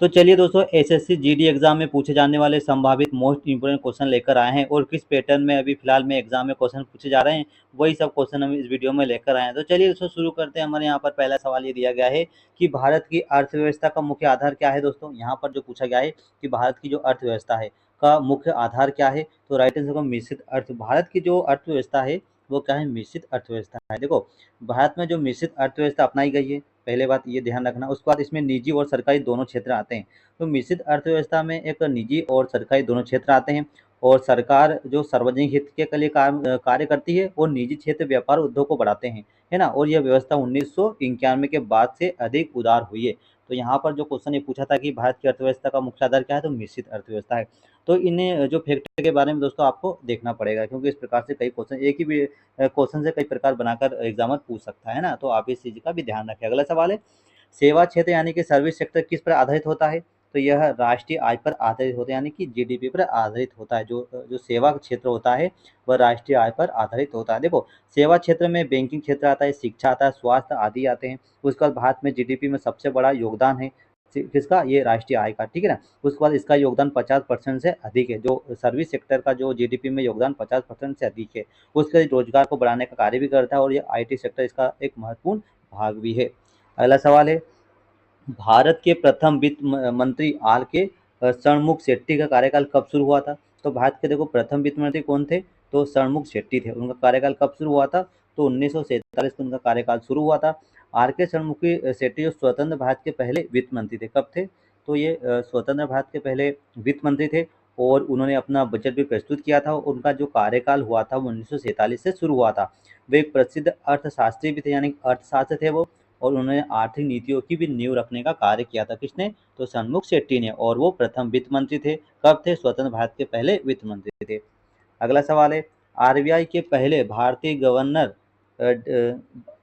तो चलिए दोस्तों, एसएससी जीडी एग्जाम में पूछे जाने वाले संभावित मोस्ट इंपोर्टेंट क्वेश्चन लेकर आए हैं और किस पैटर्न में अभी फिलहाल में एग्जाम में क्वेश्चन पूछे जा रहे हैं, वही सब क्वेश्चन हम इस वीडियो में लेकर आए हैं। तो चलिए दोस्तों शुरू करते हैं। हमारे यहाँ पर पहला सवाल ये दिया गया है कि भारत की अर्थव्यवस्था का मुख्य आधार क्या है। दोस्तों यहाँ पर जो पूछा गया है कि भारत की जो अर्थव्यवस्था है का मुख्य आधार क्या है, तो राइट आंसर होगा मिश्रित अर्थ। भारत की जो अर्थव्यवस्था है वो क्या है, मिश्रित अर्थव्यवस्था है। देखो भारत में जो मिश्रित अर्थव्यवस्था अपनाई गई है, पहले बात ये ध्यान रखना। उसके बाद इसमें निजी और सरकारी दोनों क्षेत्र आते हैं। तो मिश्रित अर्थव्यवस्था में एक निजी और सरकारी दोनों क्षेत्र आते हैं और सरकार जो सार्वजनिक हित के लिए कार्य करती है और निजी क्षेत्र व्यापार उद्योग को बढ़ाते हैं, है ना। और यह व्यवस्था 1991 के बाद से अधिक उदार हुई है। तो यहाँ पर जो क्वेश्चन ये पूछा था कि भारत की अर्थव्यवस्था का मुख्य आधार क्या है, तो मिश्रित अर्थव्यवस्था है। तो इन्हें जो फैक्टर के बारे में दोस्तों आपको देखना पड़ेगा, क्योंकि इस प्रकार से कई क्वेश्चन एक ही क्वेश्चन से कई प्रकार बनाकर एग्जामर पूछ सकता है ना। तो आप इस चीज का भी ध्यान रखें। अगला सवाल है, सेवा क्षेत्र यानी कि सर्विस सेक्टर किस पर आधारित होता है, तो यह राष्ट्रीय आय पर आधारित होता है, यानी कि जीडीपी पर आधारित होता है। जो जो सेवा क्षेत्र होता है वह राष्ट्रीय आय पर आधारित होता है। देखो सेवा क्षेत्र में बैंकिंग क्षेत्र आता है, शिक्षा आता है, स्वास्थ्य आदि आते हैं। उसके बाद भारत में जीडीपी में सबसे बड़ा योगदान है किसका, ये राष्ट्रीय आय का, ठीक है ना। उसके बाद इसका योगदान 50% से अधिक है। जो सर्विस सेक्टर का जो जीडीपी में योगदान 50% से अधिक है, उसके रोजगार को बढ़ाने का कार्य भी करता है और ये आईटी सेक्टर इसका एक महत्वपूर्ण भाग भी है। अगला सवाल है, भारत के प्रथम वित्त मंत्री आर के षणमुख शेट्टी का कार्यकाल कब शुरू हुआ था। तो भारत के देखो प्रथम वित्त मंत्री कौन थे, तो षणमुख शेट्टी थे। उनका कार्यकाल कब शुरू हुआ था, तो 1947 में उनका कार्यकाल शुरू हुआ था। आर के षणमुखी शेट्टी जो स्वतंत्र भारत के पहले वित्त मंत्री थे, कब थे, तो ये स्वतंत्र भारत के पहले वित्त मंत्री थे और उन्होंने अपना बजट भी प्रस्तुत किया था। उनका जो कार्यकाल हुआ था वो 1947 से शुरू हुआ था। वे एक प्रसिद्ध अर्थशास्त्री भी थे, यानी अर्थशास्त्र थे वो, और उन्होंने आर्थिक नीतियों की भी नींव रखने का कार्य किया था। किसने, तो षणमुख शेट्टी ने, और वो प्रथम वित्त मंत्री थे। कब थे, स्वतंत्र भारत के पहले वित्त मंत्री थे। अगला सवाल है, आरबीआई के पहले भारतीय गवर्नर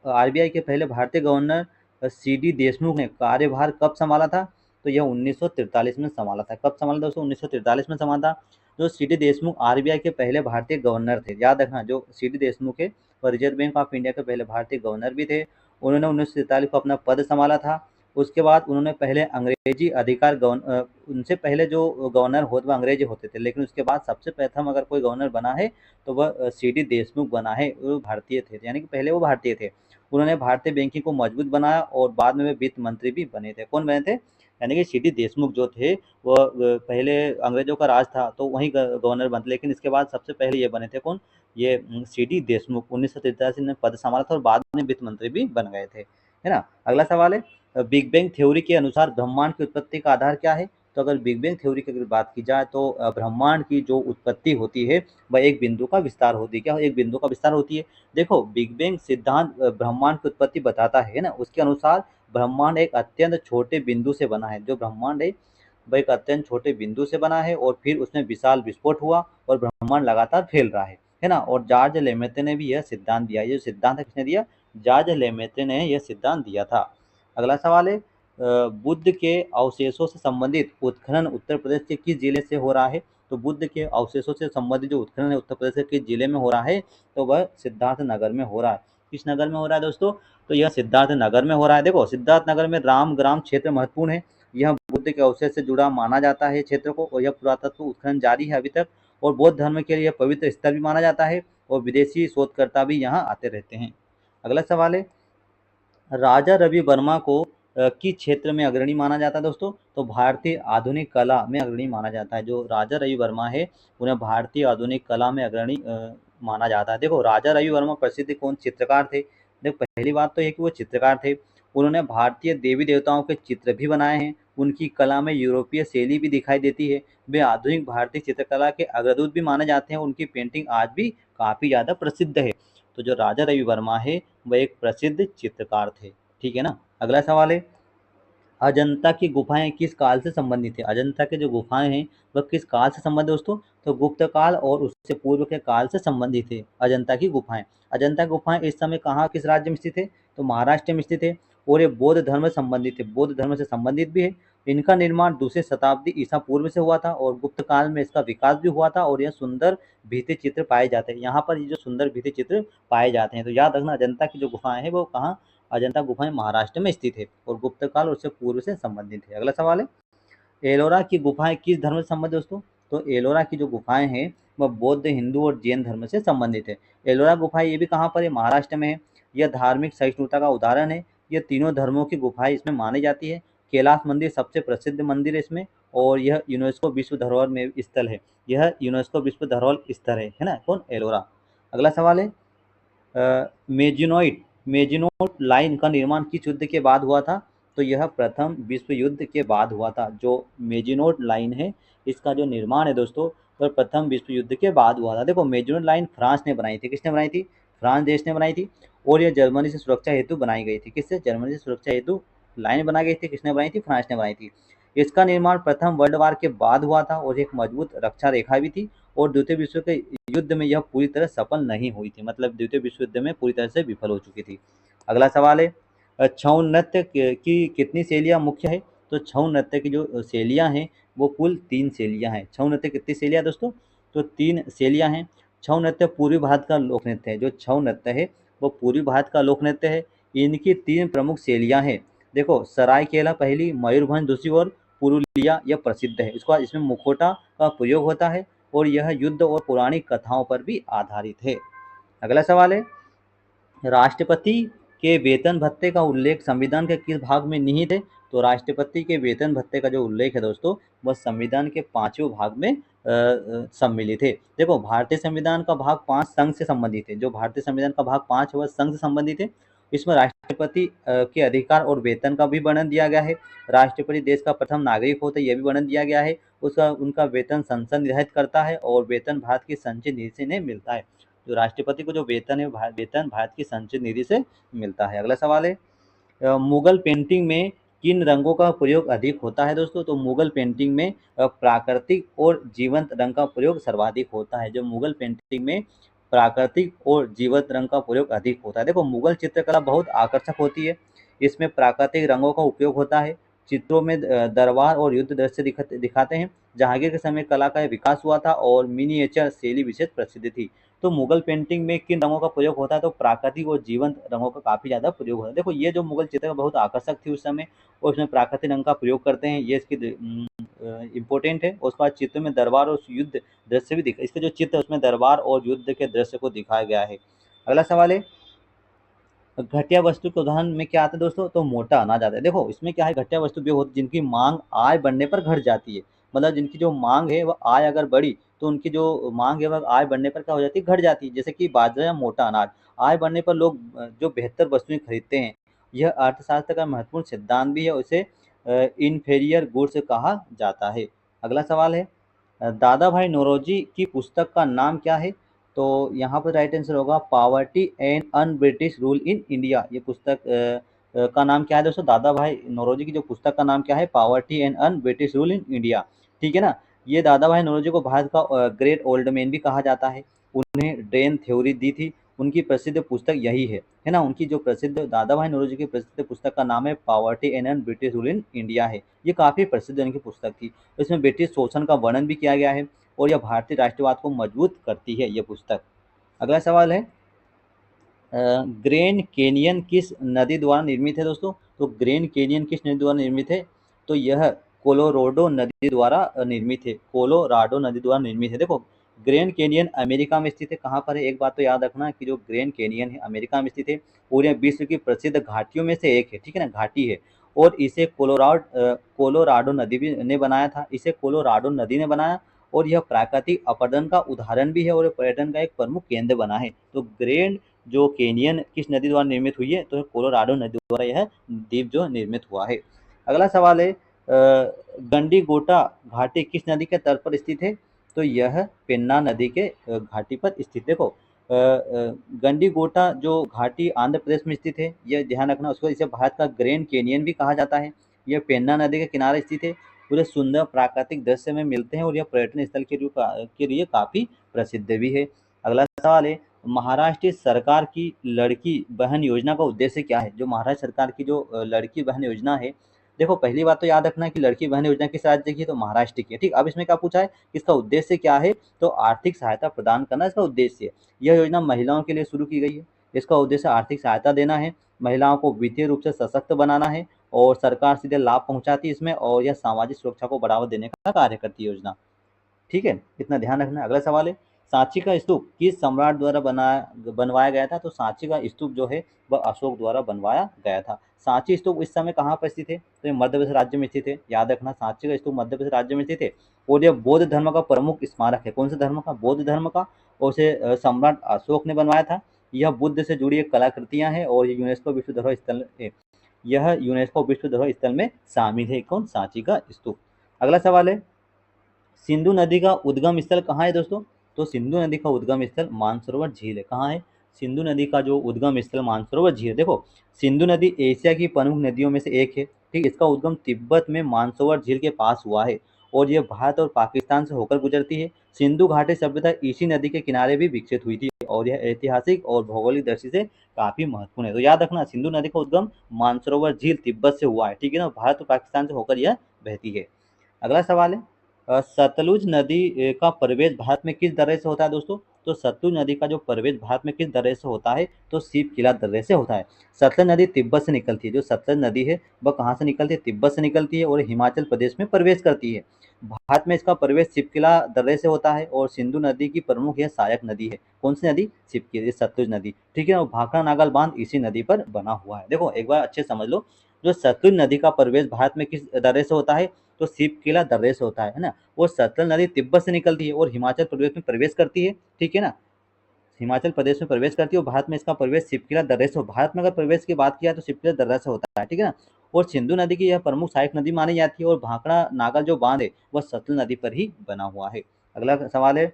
आरबीआई के पहले भारतीय गवर्नर सीडी देशमुख ने कार्यभार कब संभाला था, तो यह 1943 में संभाला था। कब संभाला दोस्तों, 1943 में संभाला था। जो सीडी देशमुख आरबीआई के पहले भारतीय गवर्नर थे, याद रखना, जो सीडी देशमुख है वह रिजर्व बैंक ऑफ इंडिया के पहले भारतीय गवर्नर भी थे। उन्होंने 1943 को अपना पद संभाला था। उसके बाद उन्होंने पहले अंग्रेजी अधिकार उनसे पहले जो गवर्नर होते वह अंग्रेजी होते थे, लेकिन उसके बाद सबसे प्रथम अगर कोई गवर्नर बना है तो वह सीडी देशमुख बना है। वो भारतीय थे, यानी कि पहले वो भारतीय थे। उन्होंने भारतीय बैंकिंग को मजबूत बनाया और बाद में वे वित्त मंत्री भी बने थे। कौन बने थे, यानी कि सीडी देशमुख जो थे वो पहले अंग्रेजों का राज था तो वहीं गवर्नर बनते, लेकिन इसके बाद सबसे पहले ये बने थे कौन, ये सीडी देशमुख 1983 में पद संभाला था और बाद में वित्त मंत्री भी बन गए थे, है ना। अगला सवाल है, बिग बैंग थ्योरी के अनुसार ब्रह्मांड की उत्पत्ति का आधार क्या है। तो अगर बिग बैंग थ्योरी की अगर बात की जाए तो ब्रह्मांड की जो उत्पत्ति होती है वह एक बिंदु का विस्तार होती है। क्या, एक बिंदु का विस्तार होती है। देखो बिग बैंग सिद्धांत ब्रह्मांड की उत्पत्ति बताता है ना। उसके अनुसार ब्रह्मांड एक अत्यंत छोटे बिंदु से बना है। जो ब्रह्मांड है वह एक अत्यंत छोटे बिंदु से बना है और फिर उसमें विशाल विस्फोट हुआ और ब्रह्मांड लगातार फैल रहा है ना। और जॉर्ज लेमेत्रे ने भी यह सिद्धांत दिया। ये सिद्धांत है किसने दिया, जॉर्ज लेमेत्रे ने यह सिद्धांत दिया था। अगला सवाल है, बुद्ध के अवशेषों से संबंधित उत्खनन उत्तर प्रदेश के किस जिले से हो रहा है। तो बुद्ध के अवशेषों से संबंधित जो उत्खनन है उत्तर प्रदेश के किस जिले में हो रहा है, तो वह सिद्धार्थ नगर में हो रहा है। किस नगर में हो रहा है दोस्तों, तो यह सिद्धार्थ नगर में हो रहा है। देखो सिद्धार्थ नगर में रामग्राम क्षेत्र महत्वपूर्ण है। यह बुद्ध के अवशेष से जुड़ा माना जाता है क्षेत्र को, और यह पुरातत्व उत्खनन जारी है अभी तक। और बौद्ध धर्म के लिए पवित्र स्थल भी माना जाता है और विदेशी शोधकर्ता भी यहाँ आते रहते हैं। अगला सवाल है, राजा रवि वर्मा को किस क्षेत्र में अग्रणी माना जाता है दोस्तों, तो भारतीय आधुनिक कला में अग्रणी माना जाता है। जो राजा रवि वर्मा है उन्हें भारतीय आधुनिक कला में अग्रणी माना जाता है। देखो राजा रवि वर्मा प्रसिद्ध कौन चित्रकार थे। देखो पहली बात तो ये कि वो चित्रकार थे। उन्होंने भारतीय देवी देवताओं के चित्र भी बनाए हैं। उनकी कला में यूरोपीय शैली भी दिखाई देती है। वे आधुनिक भारतीय चित्रकला के अग्रदूत भी माने जाते हैं। उनकी पेंटिंग आज भी काफ़ी ज़्यादा प्रसिद्ध है। तो जो राजा रवि वर्मा है वह एक प्रसिद्ध चित्रकार थे, ठीक है ना। अगला सवाल है, अजंता की गुफाएं किस काल से संबंधित है। अजंता की जो गुफाएं हैं वह किस काल से संबंधित दोस्तों, तो गुप्त काल और उससे पूर्व के काल से संबंधित है अजंता की गुफाएं। अजंता की गुफाएं इस समय कहाँ, किस राज्य में स्थित है, तो महाराष्ट्र में स्थित है। और ये बौद्ध धर्म से संबंधित है, बौद्ध धर्म से संबंधित भी है। इनका निर्माण दूसरी शताब्दी ईसा पूर्व से हुआ था और गुप्त काल में इसका विकास भी हुआ था। और यह सुंदर भित्ति चित्र पाए जाते हैं। यहाँ पर ये जो सुंदर भित्ति चित्र पाए जाते हैं, तो याद रखना अजंता की जो गुफाएं हैं वो कहाँ, अजंता गुफाएं महाराष्ट्र में स्थित है और गुप्त काल और उससे पूर्व से संबंधित है। अगला सवाल है, एलोरा की गुफाएं किस धर्म से संबंधित दोस्तों? तो एलोरा की जो गुफाएं हैं वह बौद्ध, हिंदू और जैन धर्म से संबंधित है। एलोरा गुफाएं ये भी कहाँ पर है? महाराष्ट्र में है। यह धार्मिक सहिष्णुता का उदाहरण है। ये तीनों धर्मों की गुफाएं इसमें मानी जाती है। कैलाश मंदिर सबसे प्रसिद्ध मंदिर है इसमें, और यह यूनेस्को विश्व धरोहर में स्थल है। यह यूनेस्को विश्व धरोहर स्थल है ना? कौन? एलोरा। अगला सवाल है, मेजिनोट लाइन का निर्माण किस युद्ध के बाद हुआ था? तो यह प्रथम विश्व युद्ध के बाद हुआ था। जो मेजिनोट लाइन है इसका जो निर्माण है दोस्तों, वह प्रथम विश्व युद्ध के बाद हुआ था। देखो, मेजिनोट लाइन फ्रांस ने बनाई थी। किसने बनाई थी? फ्रांस देश ने बनाई थी। और यह जर्मनी से सुरक्षा हेतु बनाई गई थी। किससे? जर्मनी से सुरक्षा हेतु लाइन बनाई गई थी। किसने बनाई थी? फ्रांस ने बनाई थी। इसका निर्माण प्रथम वर्ल्ड वार के बाद हुआ था और एक मजबूत रक्षा रेखा भी थी। और द्वितीय विश्व के युद्ध में यह पूरी तरह सफल नहीं हुई थी, मतलब द्वितीय विश्व युद्ध में पूरी तरह से विफल हो चुकी थी। अगला सवाल है, छऊ नृत्य की कितनी शैलियाँ मुख्य है? तो छऊ नृत्य की जो शैलियाँ हैं वो कुल 3 शैलियाँ हैं। छऊ नृत्य कितनी शैलियाँ दोस्तों? तो 3 शैलियाँ हैं। छऊ नृत्य पूर्वी भारत का लोक नृत्य है। जो छऊ नृत्य है वो पूर्वी भारत का लोक नृत्य है। इनकी 3 प्रमुख शैलियाँ हैं। देखो, सरायकेला पहली, मयूरभंज दूसरी और पुरुलिया यह प्रसिद्ध है। इसको इसमें मुखौटा का प्रयोग होता है और यह युद्ध और पौराणिक कथाओं पर भी आधारित है। अगला सवाल है, राष्ट्रपति के वेतन भत्ते का उल्लेख संविधान के किस भाग में निहित है? तो राष्ट्रपति के वेतन भत्ते का जो उल्लेख है दोस्तों, वह संविधान के 5वें भाग में सम्मिलित है। देखो, भारतीय संविधान का भाग 5 संघ से संबंधित है। जो भारतीय संविधान का भाग 5 है वह संघ से संबंधित है। इसमें राष्ट्रपति के अधिकार और वेतन का भी वर्णन दिया गया है। राष्ट्रपति देश का प्रथम नागरिक होता है, यह भी वर्णन दिया गया है। उसका उनका वेतन संसद निर्धारित करता है और वेतन भारत की संचयी निधि से इन्हें मिलता है। जो राष्ट्रपति को जो वेतन है वेतन भारत की संचयी निधि से मिलता है। अगला सवाल है, मुगल पेंटिंग में किन रंगों का प्रयोग अधिक होता है दोस्तों? तो मुगल पेंटिंग में प्राकृतिक और जीवंत रंग का प्रयोग सर्वाधिक होता है। जो मुगल पेंटिंग में प्राकृतिक और जीवंत रंग का प्रयोग अधिक होता है। देखो, मुगल चित्रकला बहुत आकर्षक होती है। इसमें प्राकृतिक रंगों का उपयोग होता है। चित्रों में दरबार और युद्ध दृश्य दिखाते हैं। जहांगीर के समय कला का विकास हुआ था और मिनिएचर शैली विशेष प्रसिद्ध थी। तो मुगल पेंटिंग में किन रंगों का प्रयोग होता है? तो प्राकृतिक और जीवंत रंगों का काफ़ी ज़्यादा प्रयोग होता है। देखो, ये जो मुगल चित्र बहुत आकर्षक थी उस समय, और उसमें प्राकृतिक रंग का प्रयोग करते हैं, ये इसकी इम्पोर्टेंट है। उसके बाद चित्र में दरबार और युद्ध दृश्य भी दिखा, इसके जो चित्र है उसमें दरबार और युद्ध के दृश्य को दिखाया गया है। अगला सवाल है, घटिया वस्तु के उदाहरण में क्या आता है दोस्तों? तो मोटा अनाज आता है। देखो, इसमें क्या है, घटिया वस्तु भी होती है जिनकी मांग आय बढ़ने पर घट जाती है। मतलब जिनकी जो मांग है वह आय अगर बढ़ी तो उनकी जो मांग है वह आय बढ़ने पर क्या हो जाती है? घट जाती है। जैसे कि बाजरा या मोटा अनाज। आय बढ़ने पर लोग जो बेहतर वस्तुएं खरीदते हैं। यह अर्थशास्त्र का महत्वपूर्ण सिद्धांत भी है। उसे इन्फेरियर गुड्स कहा जाता है। अगला सवाल है, दादा भाई नौरोजी की पुस्तक का नाम क्या है? तो यहाँ पर राइट आंसर होगा poverty and un British rule in India. ये पुस्तक का नाम क्या है दोस्तों? दादा भाई नौरोजी की जो पुस्तक का नाम क्या है? Poverty and un British rule in India. ठीक है ना? ये दादा भाई नौरोजी को भारत का ग्रेट ओल्ड मैन भी कहा जाता है। उन्हें ड्रेन थ्योरी दी थी। उनकी प्रसिद्ध पुस्तक यही है ना? उनकी जो प्रसिद्ध दादा भाई नौरोजी की प्रसिद्ध पुस्तक का नाम है poverty and un British rule in India है। ये काफ़ी प्रसिद्ध उनकी पुस्तक थी। इसमें ब्रिटिश शोषण का वर्णन भी किया गया है और यह भारतीय राष्ट्रवाद को मजबूत करती है ये पुस्तक। अगला सवाल है, ग्रैंड कैनियन किस नदी द्वारा निर्मित है दोस्तों? तो ग्रैंड कैनियन किस नदी द्वारा निर्मित है? तो यह कोलोराडो नदी द्वारा निर्मित है। कोलोराडो नदी द्वारा निर्मित है। देखो, ग्रैंड कैनियन अमेरिका में स्थित है। कहाँ पर है? एक बात तो याद रखना कि जो ग्रैंड कैनियन है अमेरिका में स्थित है और यह विश्व की प्रसिद्ध घाटियों में से एक है। ठीक है ना? घाटी है। और इसे कोलोराडो नदी भी ने बनाया था। इसे कोलोराडो नदी ने बनाया और यह प्राकृतिक अपरदन का उदाहरण भी है और पर्यटन का एक प्रमुख केंद्र बना है। तो ग्रैंड जो कैनियन किस नदी द्वारा निर्मित हुई है? तो कोलोराडो नदी द्वारा यह द्वीप जो निर्मित हुआ है। अगला सवाल है, गंडीगोटा घाटी किस नदी के तट पर स्थित है? तो यह पेन्ना नदी के घाटी पर स्थित। देखो, गंडीगोटा जो घाटी आंध्र प्रदेश में स्थित है, यह ध्यान रखना। उसको इसे भारत का ग्रैंड कैनियन भी कहा जाता है। यह पेन्ना नदी के किनारे स्थित है। पूरे सुंदर प्राकृतिक दृश्य में मिलते हैं और यह पर्यटन स्थल के लिए काफ़ी प्रसिद्ध भी है। अगला सवाल है, महाराष्ट्र सरकार की लड़की बहन योजना का उद्देश्य क्या है? जो महाराष्ट्र सरकार की जो लड़की बहन योजना है, देखो, पहली बात तो याद रखना कि लड़की बहन योजना किस राज्य की है? तो महाराष्ट्र की है। ठीक, अब इसमें क्या पूछा है, इसका उद्देश्य क्या है? तो आर्थिक सहायता प्रदान करना इसका उद्देश्य है। यह योजना महिलाओं के लिए शुरू की गई है। इसका उद्देश्य आर्थिक सहायता देना है, महिलाओं को वित्तीय रूप से सशक्त बनाना है और सरकार सीधे लाभ पहुंचाती है इसमें, और यह सामाजिक सुरक्षा को बढ़ावा देने का कार्य करती है योजना। ठीक है, इतना ध्यान रखना। अगला सवाल है, सांची का स्तूप किस सम्राट द्वारा बनवाया गया था? तो सांची का स्तूप जो है वह अशोक द्वारा बनवाया गया था। सांची स्तूप इस समय कहाँ पर स्थित है? तो ये मध्य प्रदेश राज्य में स्थित है। याद रखना, सांची का स्तूप मध्य प्रदेश राज्य में स्थित है और यह बौद्ध धर्म का प्रमुख स्मारक है। कौन से धर्म का? बौद्ध धर्म का। और उसे सम्राट अशोक ने बनवाया था। यह बुद्ध से जुड़ी एक कलाकृतियां हैं और ये यूनेस्को विश्व धरोहर स्थल है। यह यूनेस्को विश्व धरोहर स्थल में शामिल है। कौन? सांची का स्तूप। अगला सवाल है, सिंधु नदी का उद्गम स्थल कहाँ है दोस्तों? तो सिंधु नदी का उद्गम स्थल मानसरोवर झील है। कहाँ है सिंधु नदी का जो उद्गम स्थल? मानसरोवर झील। देखो, सिंधु नदी एशिया की प्रमुख नदियों में से एक है। ठीक, इसका उद्गम तिब्बत में मानसरोवर झील के पास हुआ है और यह भारत और पाकिस्तान से होकर गुजरती है। सिंधु घाटी सभ्यता इसी नदी के किनारे भी विकसित हुई थी और यह ऐतिहासिक और भौगोलिक दृष्टि से काफी महत्वपूर्ण है। तो याद रखना, सिंधु नदी का उद्गम मानसरोवर झील तिब्बत से हुआ है। ठीक है ना, भारत और पाकिस्तान से होकर यह बहती है। अगला सवाल है, सतलुज नदी का प्रवेश भारत में किस दर्रे से होता है दोस्तों? तो सतलुज नदी का जो प्रवेश भारत में किस दर्रे से होता है? तो सीप किला दर्रे से होता है। सतलुज नदी तिब्बत से निकलती है। जो सतलुज नदी है वह कहाँ से निकलती है? तिब्बत से निकलती है और हिमाचल प्रदेश में प्रवेश करती है। भारत में इसका प्रवेश सिपकिला दर्रे से होता है और सिंधु नदी की प्रमुख यह सहायक नदी है। कौन सी नदी? सिपकी, सतलुज नदी। ठीक है, और भाखड़ा नागल बांध इसी नदी पर बना हुआ है। देखो एक बार अच्छे समझ लो, जो सतलुज नदी का प्रवेश भारत में किस दर्रे से होता है? तो सिपकिला दर्रे से होता है ना। वो सतलुज नदी तिब्बत से निकलती है और हिमाचल प्रदेश में प्रवेश करती है। ठीक है ना, हिमाचल प्रदेश में प्रवेश करती है और भारत में इसका प्रवेश सिपकिला दर्रे से। भारत में अगर प्रवेश की बात किया तो सिपकिला दर्रा से होता है। ठीक है ना, और सिंधु नदी की यह प्रमुख सहायक नदी मानी जाती है और भाखड़ा नागल जो बांध है वह सतलुज नदी पर ही बना हुआ है। अगला सवाल है,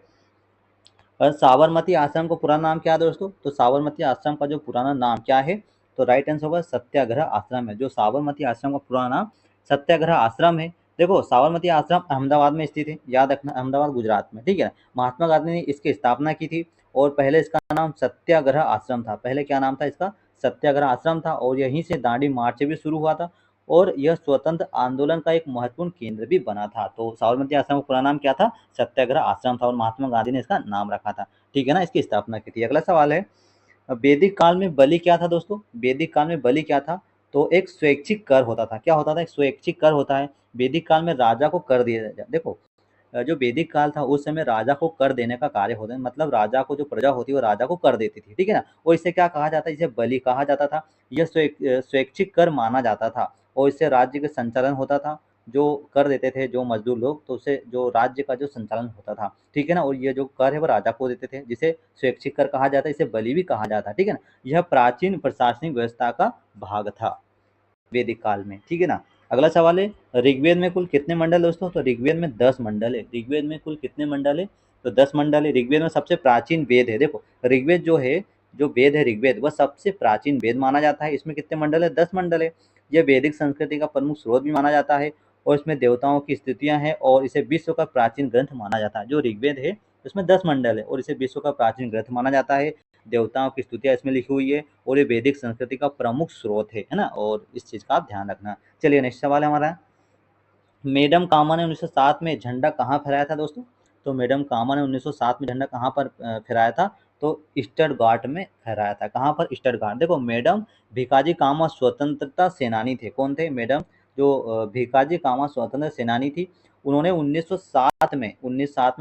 साबरमती आश्रम का पुराना नाम क्या है दोस्तों? तो साबरमती आश्रम का जो पुराना नाम क्या है? तो राइट आंसर होगा सत्याग्रह आश्रम है। जो साबरमती आश्रम का पुराना नाम सत्याग्रह आश्रम है। देखो, साबरमती आश्रम अहमदाबाद में स्थित है। याद रखना, अहमदाबाद गुजरात में। ठीक है ना, महात्मा गांधी ने इसकी स्थापना की थी और पहले इसका नाम सत्याग्रह आश्रम था। पहले क्या नाम था इसका? सत्याग्रह आश्रम था और यहीं से दांडी मार्च भी शुरू हुआ था और यह स्वतंत्र आंदोलन का एक महत्वपूर्ण केंद्र भी बना था। तो साबरमती आश्रम का पुराना नाम क्या था? सत्याग्रह आश्रम था और महात्मा गांधी ने इसका नाम रखा था। ठीक है ना, इसकी स्थापना की थी। अगला सवाल है, वैदिक काल में बलि क्या था दोस्तों? वैदिक काल में बलि क्या था? तो एक स्वैच्छिक कर होता था। क्या होता था? एक स्वैच्छिक कर होता है। वैदिक काल में राजा को कर दिया जाता। देखो, जो वैदिक काल था उस समय राजा को कर देने का कार्य होता है। मतलब राजा को, जो प्रजा होती है वो राजा को कर देती थी। ठीक है ना, और इसे क्या कहा जाता है? इसे बलि कहा जाता था। यह स्वैच्छिक कर माना जाता था और इससे राज्य का संचालन होता था। जो कर देते थे जो मजदूर लोग, तो उससे जो राज्य का जो संचालन होता था। ठीक है ना, और ये जो कर है वो राजा को देते थे, जिसे स्वैच्छिक कर कहा जाता है। इसे बलि भी कहा जाता है। ठीक है ना, यह प्राचीन प्रशासनिक व्यवस्था का भाग था वैदिक काल में। ठीक है ना, अगला सवाल है, ऋग्वेद में कुल कितने मंडल दोस्तों? तो ऋग्वेद में 10 मंडल है। ऋग्वेद में कुल कितने मंडल है? तो 10 मंडल है। ऋग्वेद में सबसे प्राचीन वेद है। देखो, ऋग्वेद जो है, जो वेद है ऋग्वेद, वह सबसे प्राचीन वेद माना जाता है। इसमें कितने मंडल है? 10 मंडल है। यह वैदिक संस्कृति का प्रमुख स्रोत भी माना जाता है और इसमें देवताओं की स्तुतियां हैं और इसे विश्व का प्राचीन ग्रंथ माना जाता है। जो ऋग्वेद है उसमें 10 मंडल है और इसे विश्व का प्राचीन ग्रंथ माना जाता है। देवताओं की स्तुतियां इसमें लिखी हुई है और ये वैदिक संस्कृति का प्रमुख स्रोत है ना, और इस चीज का आप ध्यान रखना। चलिए नेक्स्ट सवाल है हमारा, मैडम कामा ने 1907 में झंडा कहाँ फहराया था दोस्तों? तो मैडम कामा ने 1907 में झंडा कहाँ पर फहराया था? तो स्टटगार्ट में फहराया था। कहाँ पर? स्टटगार्ट। देखो, मैडम भीकाजी कामा स्वतंत्रता सेनानी थे। कौन थे? मैडम जो भीकाजी कामा स्वतंत्रता सेनानी थी। उन्होंने 1907 में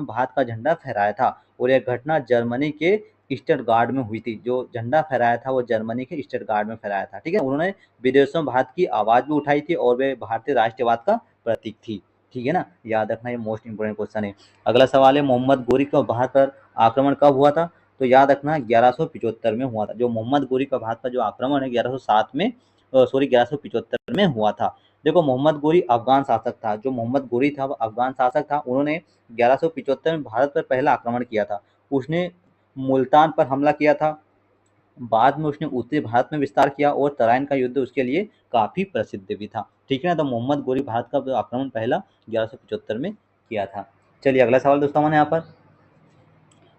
भारत का झंडा फहराया था और यह घटना जर्मनी के स्टटगार्ट में हुई थी। जो झंडा फहराया था वो जर्मनी के स्टटगार्ट में फहराया था। ठीक है, उन्होंने विदेशों में भारत की आवाज भी उठाई थी और वे भारतीय राष्ट्रवाद का प्रतीक थी। ठीक है ना, याद रखना, ये मोस्ट इंपोर्टेंट क्वेश्चन है। अगला सवाल है, मोहम्मद गोरी का भारत पर आक्रमण कब हुआ था? तो याद रखना 1175 में हुआ था। जो मोहम्मद गोरी का भारत पर जो आक्रमण है 1175 में हुआ था। देखो, मोहम्मद गोरी अफगान शासक था। जो मोहम्मद गोरी था वो अफगान शासक था। उन्होंने 1175 में भारत पर पहला आक्रमण किया था। उसने मुल्तान पर हमला किया था। बाद में उसने उत्तरी भारत में विस्तार किया और तराइन का युद्ध उसके लिए काफी प्रसिद्ध भी था। ठीक है ना, तो मोहम्मद गोरी भारत का आक्रमण पहला 1175 में किया था। चलिए अगला सवाल दोस्तों हमारे यहाँ पर,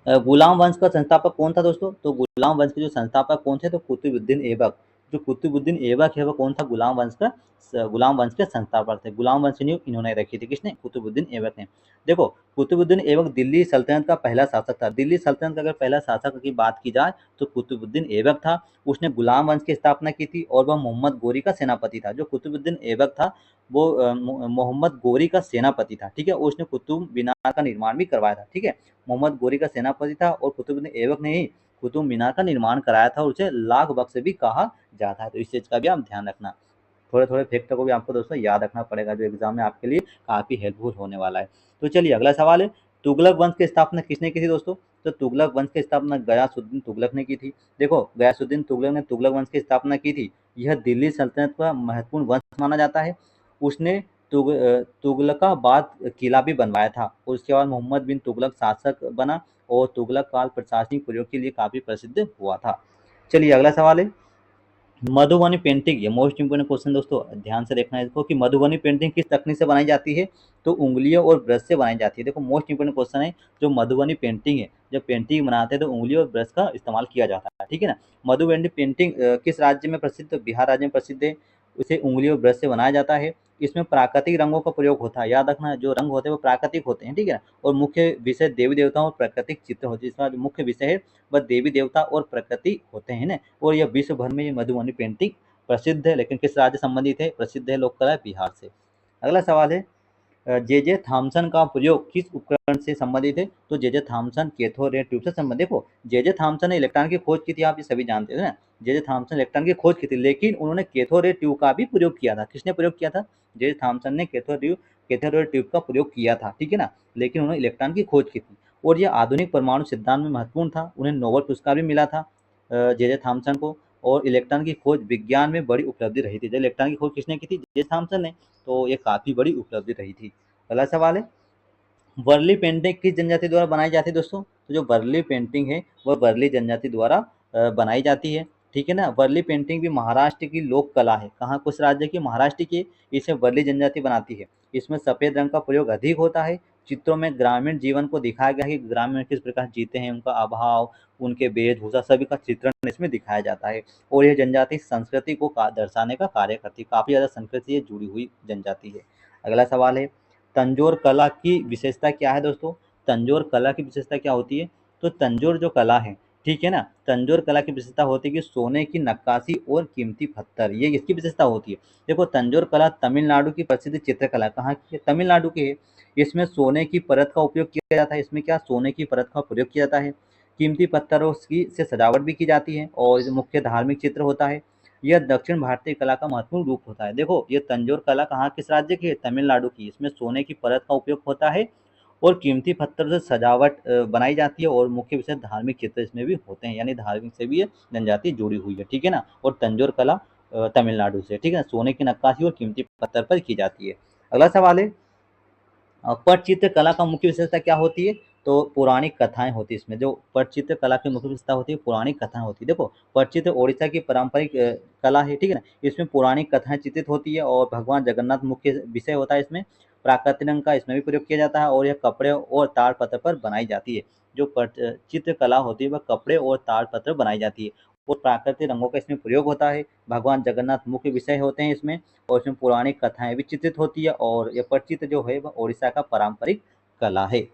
गुलाम वंश का संस्थापक कौन था दोस्तों? तो गुलाम वंश के जो संस्थापक कौन थे? तो कुतुबुद्दीन ऐबक। जो कुतुबुद्दीन ऐबक है वह कौन था, गुलाम वंश के संस्थापक थे। गुलाम वंश नींव इन्होंने रखी थी, किसने, कुतुबुद्दीन ऐबक ने। देखो कुतुबुद्दीन ऐबक दिल्ली सल्तनत का पहला शासक था। दिल्ली सल्तनत का अगर पहला शासक की बात की जाए तो कुतुबुद्दीन ऐबक था। उसने गुलाम वंश की स्थापना की थी और वह मोहम्मद गोरी का सेनापति था। जो कुतुबुद्दीन ऐबक था वो मोहम्मद गोरी का सेनापति था, ठीक है। उसने कुतुब मीनार का निर्माण भी करवाया था, ठीक है। मोहम्मद गोरी का सेनापति था और कुतुबुद्दीन ऐबक ने ही कुतुब मीनार का निर्माण कराया था और उसे लाख बख्श भी कहा जाता है। तो इस चीज़ का भी आप ध्यान रखना। थोड़े थोड़े फैक्ट को भी आपको दोस्तों याद रखना पड़ेगा, जो एग्जाम में आपके लिए काफ़ी हेल्पफुल होने वाला है। तो चलिए अगला सवाल है, तुगलक वंश की स्थापना किसने की थी दोस्तों। तो तुगलक वंश की स्थापना गयासुद्दीन तुगलक ने की थी। देखो गयासुद्दीन तुगलक ने तुगलक वंश की स्थापना की थी। यह दिल्ली सल्तनत का महत्वपूर्ण वंश माना जाता है। उसने तुगलकाबाद किला भी बनवाया था और उसके बाद मोहम्मद बिन तुगलक शासक बना और तुगलक काल प्रशासनिक प्रयोग के लिए काफ़ी प्रसिद्ध हुआ था। चलिए अगला सवाल है, मधुबनी पेंटिंग, ये मोस्ट इंपोर्टेंट क्वेश्चन दोस्तों, ध्यान से देखना है इसको, कि मधुबनी पेंटिंग किस तकनीक से बनाई जाती है। तो उंगलियों और ब्रश से बनाई जाती है। देखो मोस्ट इंपोर्टेंट क्वेश्चन है, जो मधुबनी पेंटिंग है, जब पेंटिंग बनाते हैं तो उंगलियों और ब्रश का इस्तेमाल किया जाता है, ठीक है ना। मधुबनी पेंटिंग किस राज्य में प्रसिद्ध, तो बिहार राज्य में प्रसिद्ध है। उसे उंगलियों और ब्रश से बनाया जाता है। इसमें प्राकृतिक रंगों का प्रयोग होता है, याद रखना जो रंग होते हैं वो प्राकृतिक होते हैं, ठीक है ना। और मुख्य विषय देवी देवताओं और प्राकृतिक चित्र होते हैं। इसका जो मुख्य विषय है वह देवी देवता और प्रकृति होते हैं ना। और यह विश्व भर में ये मधुबनी पेंटिंग प्रसिद्ध है, लेकिन किस राज्य संबंधित है, प्रसिद्ध है लोक कला बिहार से। अगला सवाल है, जे थॉमसन का प्रयोग किस उपकरण से संबंधित है। तो J Thomson cathode ray tube से संबंधित। देखो जे थॉमसन ने इलेक्ट्रॉन की खोज की थी, आप ये सभी जानते हैं ना। जे थॉमसन इलेक्ट्रॉन की खोज की थी, लेकिन उन्होंने कैथोड रे ट्यूब का भी प्रयोग किया था। किसने प्रयोग किया था, जे थॉमसन ने कैथोड रे ट्यूब का प्रयोग किया था, ठीक है ना। लेकिन उन्होंने इलेक्ट्रॉन की खोज की थी और यह आधुनिक परमाणु सिद्धांत में महत्वपूर्ण था। उन्हें नोबेल पुरस्कार भी मिला था जे थॉमसन को। और इलेक्ट्रॉन की खोज विज्ञान में बड़ी उपलब्धि रही थी। जो इलेक्ट्रॉन की खोज किसने की थी, जे थॉमसन ने। तो ये काफ़ी बड़ी उपलब्धि रही थी। अगला सवाल है, वर्ली पेंटिंग किस जनजाति द्वारा बनाई जाती है दोस्तों। तो जो वर्ली पेंटिंग है वह वर्ली जनजाति द्वारा बनाई जाती है, ठीक है ना। वर्ली पेंटिंग भी महाराष्ट्र की लोक कला है। कहाँ, कुछ राज्य की, महाराष्ट्र की। इसे वर्ली जनजाति बनाती है। इसमें सफ़ेद रंग का प्रयोग अधिक होता है। चित्रों में ग्रामीण जीवन को दिखाया गया है कि ग्रामीण किस प्रकार जीते हैं, उनका अभाव, उनके वेशभूषा सभी का चित्रण इसमें दिखाया जाता है। और यह जनजाति संस्कृति को दर्शाने का कार्य करती है। काफ़ी ज़्यादा संस्कृति से जुड़ी हुई जनजाति है। अगला सवाल है, तंजौर कला की विशेषता क्या है दोस्तों। तंजौर कला की विशेषता क्या होती है। तो तंजौर जो कला है, ठीक है ना, तंजौर कला की विशेषता होती है कि सोने की नक्काशी और कीमती पत्थर, ये इसकी विशेषता होती है। देखो तंजौर कला तमिलनाडु की प्रसिद्ध चित्रकला, कहाँ की है, तमिलनाडु की है। इसमें सोने की परत का उपयोग किया जाता है। इसमें क्या, सोने की परत का प्रयोग किया जाता है। कीमती पत्थरों की से सजावट भी की जाती है और जो मुख्य धार्मिक चित्र होता है। यह दक्षिण भारतीय कला का महत्वपूर्ण रूप होता है। देखो ये तंजौर कला कहाँ, किस राज्य की है, तमिलनाडु की। इसमें सोने की परत का उपयोग होता है और कीमती पत्थर से सजावट बनाई जाती है और मुख्य विषय धार्मिक चित्र इसमें भी होते हैं, यानी धार्मिक से भी ये जनजाति जुड़ी हुई है, ठीक है ना। और तंजौर कला तमिलनाडु से, ठीक है ना, सोने की नक्काशी और कीमती पत्थर पर की जाती है। अगला सवाल है, पटचित्र कला का मुख्य विशेषता क्या होती है। तो पौराणिक कथाएं होती है इसमें। जो पटचित्र कला की मुख्य विशेषता होती है, पौराणिक कथाएं होती है। देखो पटचित्र ओडिशा की पारंपरिक कला है, ठीक है ना। इसमें पौराणिक कथाएं चित्रित होती है और भगवान जगन्नाथ मुख्य विषय होता है इसमें। प्राकृतिक रंग का इसमें भी प्रयोग किया जाता है और यह कपड़े और ताड़पत्र पर बनाई जाती है। जो चित्र कला होती है वह कपड़े और ताड़पत्र बनाई जाती है और प्राकृतिक रंगों का इसमें प्रयोग होता है। भगवान जगन्नाथ मुख्य विषय होते हैं इसमें और इसमें पौराणिक कथाएं भी चित्रित होती है और यह पटचित्र जो है वह ओडिशा का पारंपरिक कला है।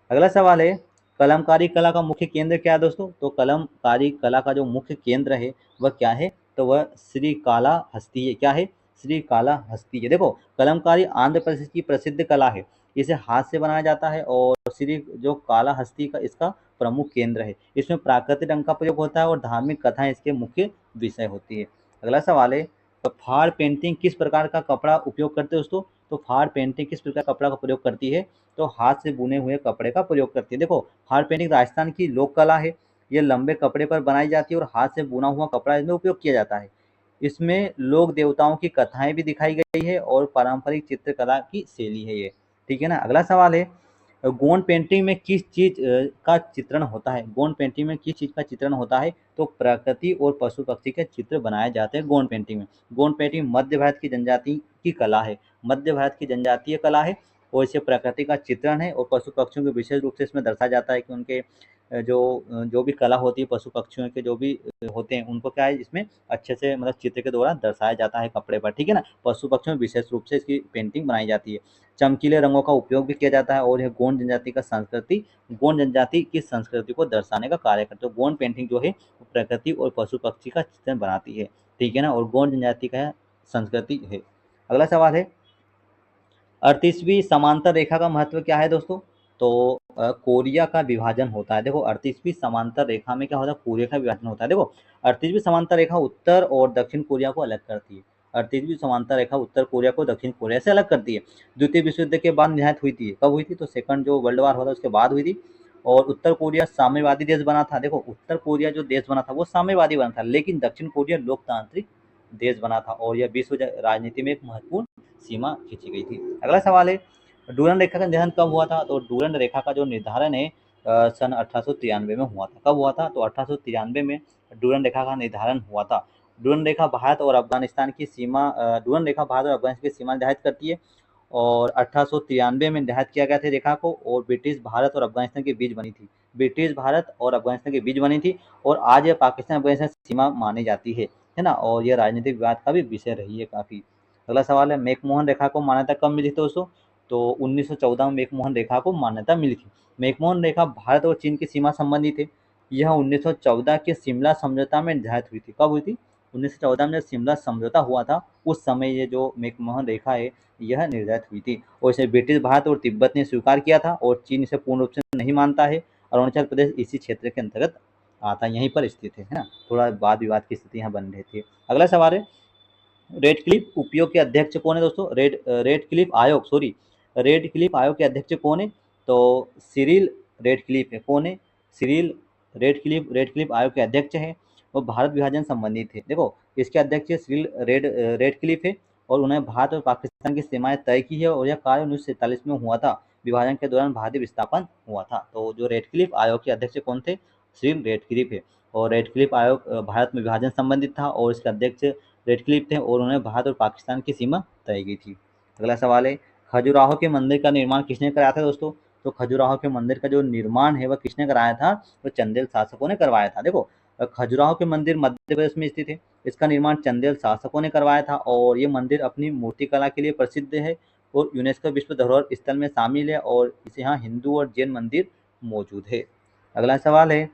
अगला सवाल है, कलमकारी कला का मुख्य केंद्र क्या है दोस्तों। तो कलमकारी कला का जो मुख्य केंद्र है वह क्या है, तो वह श्रीकालाहस्ती है। क्या है, श्रीकालाहस्ती है। देखो कलमकारी आंध्र प्रदेश की प्रसिद्ध कला है। इसे हाथ से बनाया जाता है और श्री जो कालाहस्ती का इसका प्रमुख केंद्र है। इसमें प्राकृतिक रंग का प्रयोग होता है और धार्मिक कथाएं इसके मुख्य विषय होती है। अगला सवाल है, तो फाड़ पेंटिंग किस प्रकार का कपड़ा उपयोग करते हैं दोस्तों। तो फाड़ पेंटिंग किस प्रकार कपड़ा का प्रयोग करती है, तो हाथ से बुने हुए कपड़े का प्रयोग करती है। देखो फाड़ पेंटिंग राजस्थान की लोक कला है। ये लंबे कपड़े पर बनाई जाती है और हाथ से बुना हुआ कपड़ा इसमें उपयोग किया जाता है। इसमें लोक देवताओं की कथाएं भी दिखाई गई है और पारंपरिक चित्रकला की शैली है ये, ठीक है ना। अगला सवाल है, गोंड पेंटिंग में किस चीज का चित्रण होता है। गोंड पेंटिंग में किस चीज का चित्रण होता है, तो प्रकृति और पशु पक्षी के चित्र बनाए जाते हैं गोंड पेंटिंग में। गोंड पेंटिंग मध्य भारत की जनजाति की कला है। मध्य भारत की जनजातीय कला है और इसे प्रकृति का चित्रण है और पशु पक्षियों के विशेष रूप से इसमें दर्शाया जाता है कि उनके जो भी कला होती है पशु पक्षियों के जो भी होते हैं उनको क्या है इसमें अच्छे से मतलब चित्र के द्वारा दर्शाया जाता है कपड़े पर, ठीक है ना। पशु पक्षियों में विशेष रूप से इसकी पेंटिंग बनाई जाती है। चमकीले रंगों का उपयोग भी किया जाता है और यह गोंड जनजाति की संस्कृति को दर्शाने का कार्य करता है। तो गोंड पेंटिंग जो है वो प्रकृति और पशु पक्षी का चित्रण बनाती है, ठीक है ना, और गोंड जनजाति का संस्कृति है। अगला सवाल है 38वीं समांतर रेखा का महत्व क्या है दोस्तों? तो कोरिया का विभाजन होता है। देखो 38वीं समांतर रेखा में क्या होता है, कोरिया का विभाजन होता है। देखो 38वीं समांतर रेखा उत्तर और दक्षिण कोरिया को अलग करती है। 38वीं समांतर रेखा उत्तर कोरिया को दक्षिण कोरिया से अलग करती है। द्वितीय विश्व युद्ध के बाद निर्धारित हुई थी। कब हुई थी? तो सेकंड जो वर्ल्ड वार हुआ था उसके बाद हुई थी। और उत्तर कोरिया साम्यवादी देश बना था। देखो उत्तर कोरिया जो देश बना था वो साम्यवादी बना था, लेकिन दक्षिण कोरिया लोकतांत्रिक देश बना था और यह विश्व राजनीति में एक महत्वपूर्ण सीमा खींची गई थी। अगला सवाल है डूरन रेखा का निर्धारण कब हुआ था? तो डूरन रेखा का जो निर्धारण है सन 1893 में हुआ था। कब हुआ था? तो 1893 में डूरन रेखा का निर्धारण हुआ था। डूरन रेखा भारत और अफगानिस्तान की सीमा निर्धारित करती है और 1893 में निर्धारित किया गया था रेखा को, और ब्रिटिश भारत और अफगानिस्तान के बीच बनी थी। ब्रिटिश भारत और अफगानिस्तान के बीच बनी थी और आज यह पाकिस्तान अफगानिस्तान सीमा मानी जाती है ना, और यह राजनीतिक विवाद का भी विषय रही है काफ़ी। अगला सवाल है मैकमोहन रेखा को मान्यता कब मिली थी दोस्तों? तो 1914 में मैकमोहन रेखा को मान्यता मिली थी। मैकमोहन रेखा भारत और चीन की सीमा संबंधी थे। यह 1914 के शिमला समझौता में निर्धारित हुई थी। कब हुई थी? 1914 में जब शिमला समझौता हुआ था उस समय ये जो मैकमोहन रेखा है यह निर्धारित हुई थी और इसे ब्रिटिश भारत और तिब्बत ने स्वीकार किया था और चीन इसे पूर्ण रूप से नहीं मानता है। अरुणाचल प्रदेश इसी क्षेत्र के अंतर्गत आता है, यहीं पर स्थित है ना। थोड़ा वाद विवाद की स्थिति यहाँ बन रही थी। अगला सवाल है रेड क्लिफ उपयोग के अध्यक्ष कौन है दोस्तों? रेड क्लिफ आयोग के अध्यक्ष कौन है? तो सिरिल रेड क्लिफ है। कौन है? सिरिल रेड क्लिफ आयोग के अध्यक्ष हैं। वो भारत विभाजन संबंधी थे। देखो इसके अध्यक्ष सिरिल रेड क्लिफ है और उन्होंने भारत और पाकिस्तान की सीमाएं तय की है और यह कार्य 1947 में हुआ था। विभाजन के दौरान भारतीय विस्थापन हुआ था। तो जो रेड क्लिफ आयोग के अध्यक्ष कौन थे? सिरिल रेड क्लिफ है। और रेड क्लिफ आयोग भारत में विभाजन संबंधित था और इसके अध्यक्ष रेड क्लिफ थे और उन्होंने भारत और पाकिस्तान की सीमा तय की थी। अगला सवाल है खजुराहो के मंदिर का निर्माण किसने कराया था दोस्तों? तो खजुराहो के मंदिर का जो निर्माण है वह किसने कराया था? तो चंदेल शासकों ने करवाया था। देखो खजुराहो के मंदिर मध्य प्रदेश में स्थित है। इसका निर्माण चंदेल शासकों ने करवाया था और ये मंदिर अपनी मूर्तिकला के लिए प्रसिद्ध है और यूनेस्को विश्व धरोहर स्थल में शामिल है और इसे यहाँ हिंदू और जैन मंदिर मौजूद है। अगला सवाल है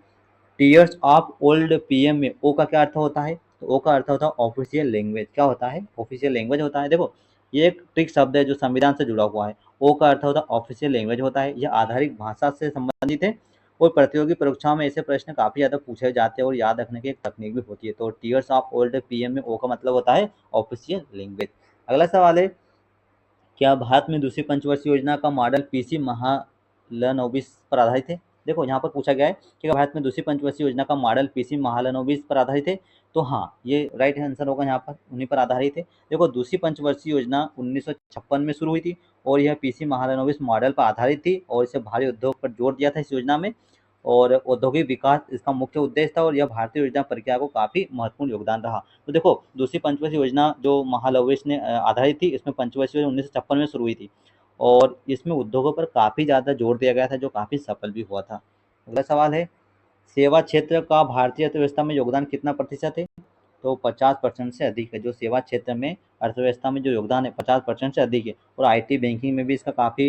टीयर्स ऑफ ओल्ड पीएम में ओ का क्या अर्थ होता है? तो ओ का अर्थ होता है ऑफिशियल लैंग्वेज। क्या होता है? ऑफिशियल लैंग्वेज होता है। देखो ये एक ट्रिक शब्द है जो संविधान से जुड़ा हुआ है। ओ का अर्थ होता है ऑफिशियल लैंग्वेज होता है। यह आधारिक भाषा से संबंधित है और प्रतियोगी परीक्षाओं में ऐसे प्रश्न काफी ज्यादा पूछे जाते हैं और याद रखने की एक तकनीक भी होती है। तो टीयर्स ऑफ ओल्ड पीएम में ओ का मतलब होता है ऑफिशियल लैंग्वेज। अगला सवाल है क्या भारत में दूसरी पंचवर्षीय योजना का मॉडल पीसी महालनोबिस पर आधारित है? देखो यहाँ पर पूछा गया है कि क्या भारत में दूसरी पंचवर्षीय योजना का मॉडल पीसी महालनोबिस पर आधारित है? तो हाँ ये राइट आंसर होगा, यहाँ पर उन्हीं पर आधारित है। देखो दूसरी पंचवर्षीय योजना 1956 में शुरू हुई थी और यह पीसी महालनोबिस मॉडल पर आधारित थी और इसे भारी उद्योग पर जोर दिया था इस योजना में और औद्योगिक विकास इसका मुख्य उद्देश्य था और यह भारतीय योजना प्रक्रिया को काफी महत्वपूर्ण योगदान रहा। तो देखो दूसरी पंचवर्षीय योजना जो महालनोबिस ने आधारित थी, इसमें पंचवर्षीय योजना 1956 में शुरू हुई थी और इसमें उद्योगों पर काफ़ी ज़्यादा जोर दिया गया था जो काफ़ी सफल भी हुआ था। अगला सवाल है सेवा क्षेत्र का भारतीय अर्थव्यवस्था में योगदान कितना प्रतिशत है? तो 50% से अधिक है। जो सेवा क्षेत्र में अर्थव्यवस्था में जो योगदान है 50% से अधिक है और आईटी बैंकिंग में भी इसका काफ़ी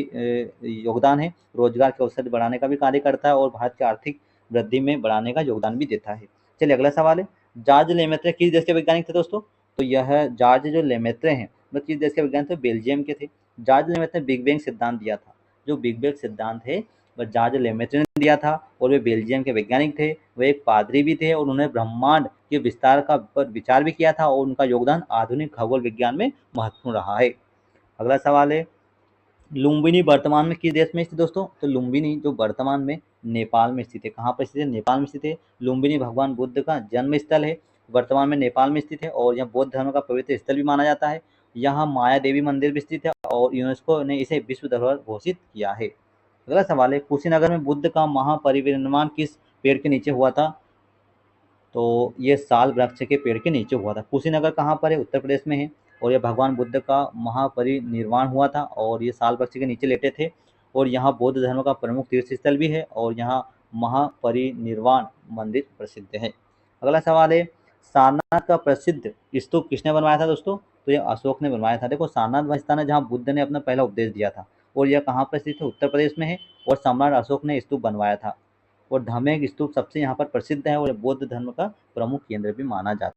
योगदान है। रोजगार के अवसर बढ़ाने का भी कार्य करता है और भारत की आर्थिक वृद्धि में बढ़ाने का योगदान भी देता है। चलिए अगला सवाल है जॉर्ज लेमेत्रे किस देश के वैज्ञानिक थे दोस्तों? तो यह जॉर्ज जो लेमेत्रे हैं वह किस देश के वैज्ञानिक थे? बेल्जियम के थे। जॉर्ज लेमेत्रे ने बिग बैंग सिद्धांत दिया था। जो बिग बैंग सिद्धांत है वह जॉर्ज लेमेत्रे ने दिया था और वे बेल्जियम के वैज्ञानिक थे। वे एक पादरी भी थे और उन्होंने ब्रह्मांड के विस्तार का पर विचार भी किया था और उनका योगदान आधुनिक खगोल विज्ञान में महत्वपूर्ण रहा है। अगला सवाल है लुम्बिनी वर्तमान में किस देश में स्थित दोस्तों? तो लुम्बिनी जो वर्तमान में नेपाल में स्थित है। कहाँ पर स्थित है? नेपाल में स्थित है। लुम्बिनी भगवान बुद्ध का जन्म स्थल है। वर्तमान में नेपाल में स्थित है और यह बौद्ध धर्म का पवित्र स्थल भी माना जाता है। यहाँ माया देवी मंदिर भी स्थित है और यूनेस्को ने इसे विश्व धरोहर घोषित किया है। अगला सवाल है कुशीनगर में बुद्ध का महापरिनिर्वाण किस पेड़ के नीचे हुआ था? तो ये साल वृक्ष के पेड़ के नीचे हुआ था। कुशीनगर कहाँ पर है? उत्तर प्रदेश में है और यह भगवान बुद्ध का महापरिनिर्वाण हुआ था और ये साल वृक्ष के नीचे लेटे थे और यहाँ बौद्ध धर्म का प्रमुख तीर्थ स्थल भी है और यहाँ महापरिनिर्वाण मंदिर प्रसिद्ध है। अगला सवाल है, सारनाथ का प्रसिद्ध स्तूप किसने बनवाया था दोस्तों? तो ये अशोक ने बनवाया था। देखो, सारनाथ वह स्थान है जहाँ बुद्ध ने अपना पहला उपदेश दिया था, और यह कहाँ पर स्थित है? उत्तर प्रदेश में है, और सम्राट अशोक ने स्तूप बनवाया था। और धमेक स्तूप सबसे यहाँ पर प्रसिद्ध है, और बौद्ध धर्म का प्रमुख केंद्र भी माना जाता है।